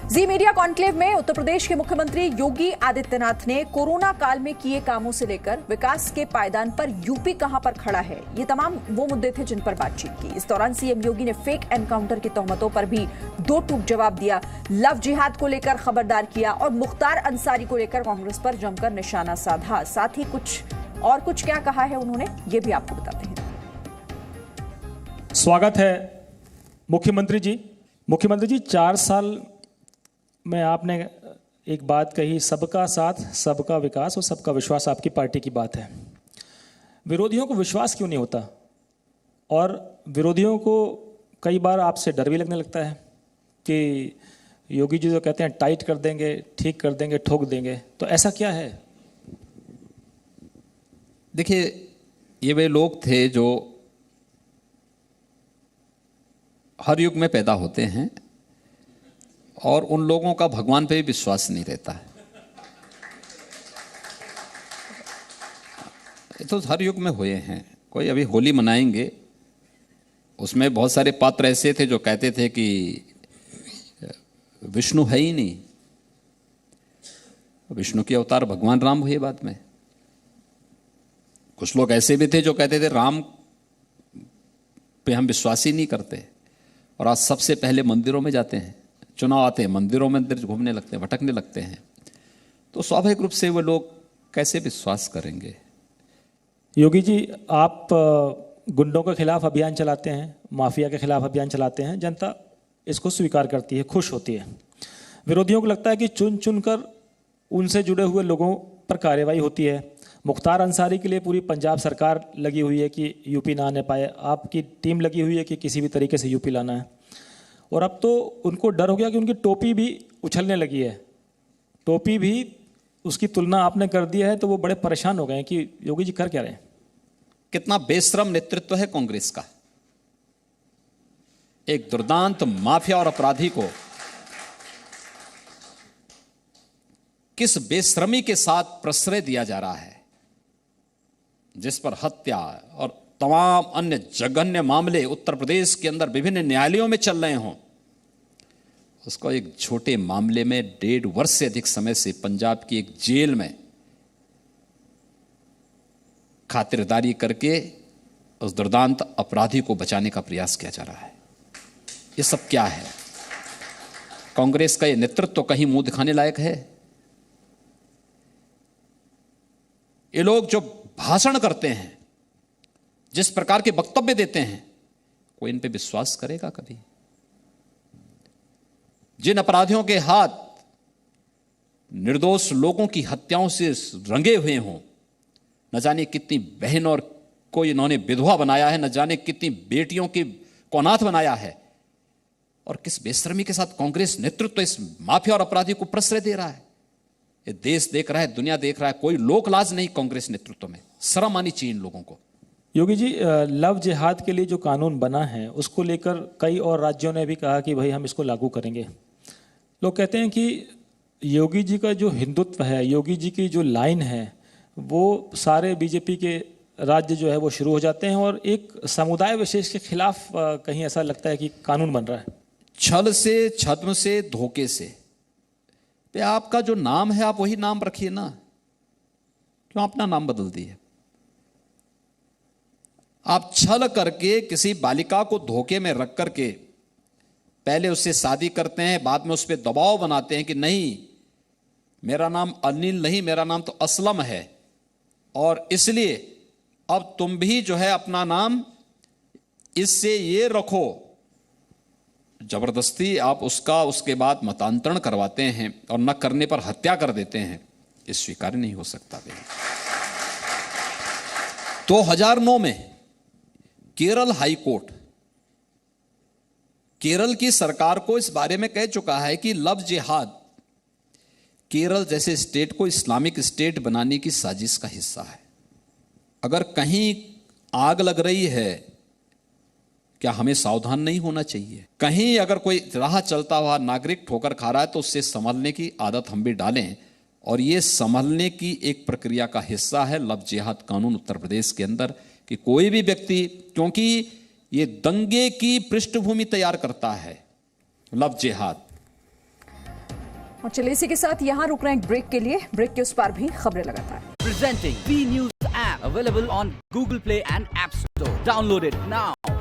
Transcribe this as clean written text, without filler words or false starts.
जी media conclave में उत्तर प्रदेश के मुख्यमंत्री योगी आदित्यनाथ ने कोरोना काल में किए कामों से लेकर विकास के पायदान पर यूपी कहां पर खड़ा है, ये तमाम वो मुद्दे थे जिन पर बातचीत की। इस दौरान सीएम योगी ने फेक एनकाउंटर की तोहमतों पर भी दो टूक जवाब दिया, लव जिहाद को लेकर खबरदार किया और मुख्तार अंसारी को लेकर कांग्रेस पर जमकर निशाना साधा। साथ ही कुछ क्या कहा है उन्होंने, ये भी आपको बताते हैं। स्वागत है मुख्यमंत्री जी। मुख्यमंत्री जी, 4 साल में आपने एक बात कही, सबका साथ, सबका विकास और सबका विश्वास आपकी पार्टी की बात है। विरोधियों को विश्वास क्यों नहीं होता? और विरोधियों को कई बार आपसे डर भी लगने लगता है कि योगी जी जो कहते हैं टाइट कर देंगे, ठीक कर देंगे, ठोक देंगे, तो ऐसा क्या है? देखिए, ये वे लोग थे जो हर युग में पैदा होते हैं और उन लोगों का भगवान पे भी विश्वास नहीं रहता है। ये तो हर युग में हुए हैं। कोई अभी होली मनाएंगे, उसमें बहुत सारे पात्र ऐसे थे जो कहते थे कि विष्णु है ही नहीं, विष्णु के अवतार भगवान राम हुए बाद में। कुछ लोग ऐसे भी थे जो कहते थे राम पे हम विश्वास ही नहीं करते, और आज सबसे पहले मंदिरों में जाते हैं, चुनाव आते हैं, मंदिरों में अंदर घूमने लगते हैं, भटकने लगते हैं। तो स्वाभाविक रूप से वो लोग कैसे विश्वास करेंगे? योगी जी, आप गुंडों के खिलाफ अभियान चलाते हैं, माफिया के खिलाफ अभियान चलाते हैं, जनता इसको स्वीकार करती है, खुश होती है। विरोधियों को लगता है कि चुन चुन कर उनसे जुड़े हुए लोगों पर कार्रवाई होती है। मुख्तार अंसारी के लिए पूरी पंजाब सरकार लगी हुई है कि यूपी ना आने पाए, आपकी टीम लगी हुई है कि किसी भी तरीके से यूपी लाना है। और अब तो उनको डर हो गया कि उनकी टोपी भी उछलने लगी है, टोपी भी उसकी तुलना आपने कर दी है, तो वो बड़े परेशान हो गए हैं कि योगी जी कर क्या रहे हैं। कितना बेशरम नेतृत्व है कांग्रेस का। एक दुर्दांत माफिया और अपराधी को किस बेशर्मी के साथ प्रश्रय दिया जा रहा है, जिस पर हत्या और तमाम अन्य जघन्य मामले उत्तर प्रदेश के अंदर विभिन्न न्यायालयों में चल रहे हों, उसको एक छोटे मामले में 1.5 वर्ष से अधिक समय से पंजाब की एक जेल में खातिरदारी करके उस दुर्दांत अपराधी को बचाने का प्रयास किया जा रहा है। ये सब क्या है? कांग्रेस का ये नेतृत्व तो कहीं मुंह दिखाने लायक है? ये लोग जो भाषण करते हैं, जिस प्रकार के वक्तव्य देते हैं, कोई इन पे विश्वास करेगा कभी? जिन अपराधियों के हाथ निर्दोष लोगों की हत्याओं से रंगे हुए हों, न जाने कितनी बहन और को इन्होंने विधवा बनाया है, न जाने कितनी बेटियों की को अनाथ बनाया है, और किस बेशर्मी के साथ कांग्रेस नेतृत्व इस माफिया और अपराधी को प्रश्रय दे रहा है। ये देश देख रहा है, दुनिया देख रहा है, कोई लोक लाज नहीं कांग्रेस नेतृत्व में। शर्म आनी चाहिए इन लोगों को। योगी जी, लव जिहाद के लिए जो कानून बना है उसको लेकर कई और राज्यों ने भी कहा कि भाई हम इसको लागू करेंगे। लोग कहते हैं कि योगी जी का जो हिंदुत्व है, योगी जी की जो लाइन है, वो सारे बीजेपी के राज्य जो है वो शुरू हो जाते हैं और एक समुदाय विशेष के खिलाफ कहीं ऐसा लगता है कि कानून बन रहा है। छल से, छद्म से, धोखे से। आपका जो नाम है आप वही नाम रखिए ना, क्यों अपना नाम बदल दिए? आप छल करके किसी बालिका को धोखे में रख करके पहले उससे शादी करते हैं, बाद में उस पर दबाव बनाते हैं कि नहीं, मेरा नाम अनिल नहीं, मेरा नाम तो असलम है, और इसलिए अब तुम भी जो है अपना नाम इससे ये रखो। जबरदस्ती आप उसके बाद मतांतरण करवाते हैं और न करने पर हत्या कर देते हैं। ये स्वीकार नहीं हो सकता। 2009 में केरल हाई कोर्ट केरल की सरकार को इस बारे में कह चुका है कि लव जिहाद केरल जैसे स्टेट को इस्लामिक स्टेट बनाने की साजिश का हिस्सा है। अगर कहीं आग लग रही है, क्या हमें सावधान नहीं होना चाहिए? कहीं अगर कोई राह चलता हुआ नागरिक ठोकर खा रहा है तो उससे संभलने की आदत हम भी डालें, और ये संभलने की एक प्रक्रिया का हिस्सा है लव जिहाद कानून उत्तर प्रदेश के अंदर, कि कोई भी व्यक्ति, क्योंकि ये दंगे की पृष्ठभूमि तैयार करता है लव जिहाद, और चलिए इसी के साथ यहाँ रुक रहे हैं एक ब्रेक के लिए। ब्रेक के उस पार भी खबरें लगातार। Presenting V News app available on Google Play and App Store. Download it now.